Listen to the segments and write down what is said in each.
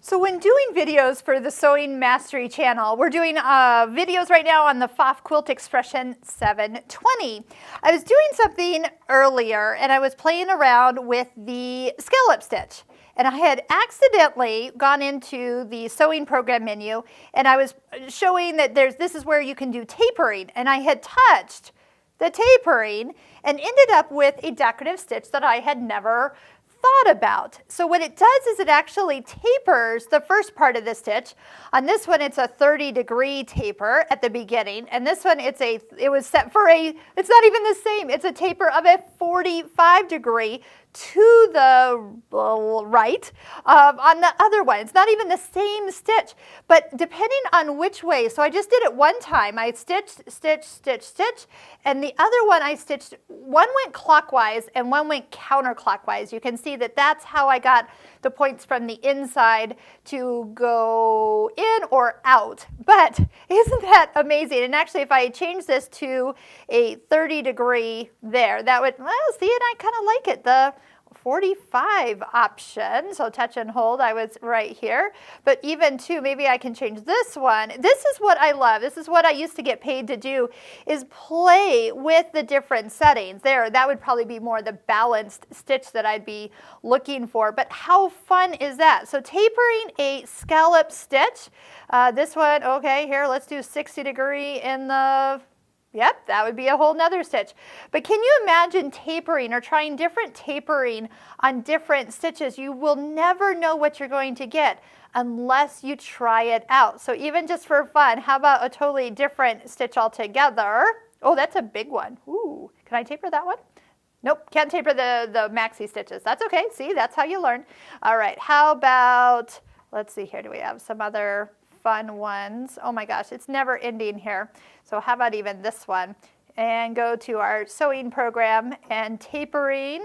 So when doing videos for the Sewing Mastery channel, we're doing videos right now on the Pfaff Quilt Expression 720. I was doing something earlier and I was playing around with the scallop stitch. And I had accidentally gone into the sewing program menu and I was showing that this is where you can do tapering. And I had touched the tapering and ended up with a decorative stitch that I had never thought about. So what it does is it actually tapers the first part of the stitch. On this one it's a 30-degree taper at the beginning, and this one it was set for it's not even the same, it's a taper of a 45-degree to the right. On the other one, it's not even the same stitch, but depending on which way, so I just did it one time. I stitched, stitch, stitch, stitch, and the other one I stitched, one went clockwise and one went counterclockwise. You can see that that's how I got the points from the inside to go in or out. But isn't that amazing? And actually, if I change this to a 30-degree there, that would, well, see, and I kind of like it. The 45 option, so touch and hold, I was right here. But even too, maybe I can change this one. This is what I love. This is what I used to get paid to do, is play with the different settings. There, that would probably be more the balanced stitch that I'd be looking for. But how fun is that? So tapering a scallop stitch. This one, okay, here, let's do 60-degree in the... Yep, that would be a whole nother stitch. But can you imagine tapering or trying different tapering on different stitches? You will never know what you're going to get unless you try it out. So even just for fun, how about a totally different stitch altogether? Oh, that's a big one. Ooh, can I taper that one? Nope, can't taper the maxi stitches. That's okay, see, that's how you learn. All right, how about, let's see here, do we have some other fun ones? Oh my gosh, it's never ending here. So how about even this one? And go to our sewing program and tapering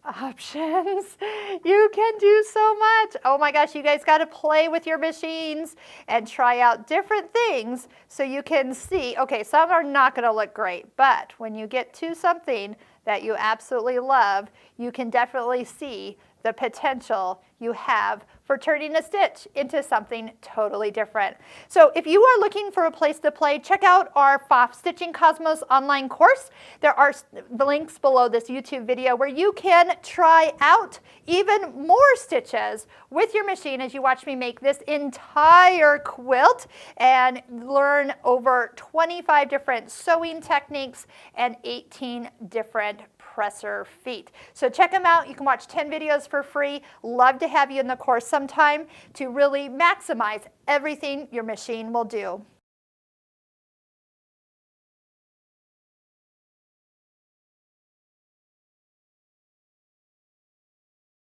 options. You can do so much. Oh my gosh, you guys got to play with your machines and try out different things so you can see. Okay, some are not going to look great, but when you get to something that you absolutely love, you can definitely see the potential you have for turning a stitch into something totally different. So if you are looking for a place to play, check out our Pfaff Stitching Cosmos online course. There are links below this YouTube video where you can try out even more stitches with your machine as you watch me make this entire quilt and learn over 25 different sewing techniques and 18 different presser feet. So check them out. You can watch 10 videos for free. Love to have you in the course sometime to really maximize everything your machine will do.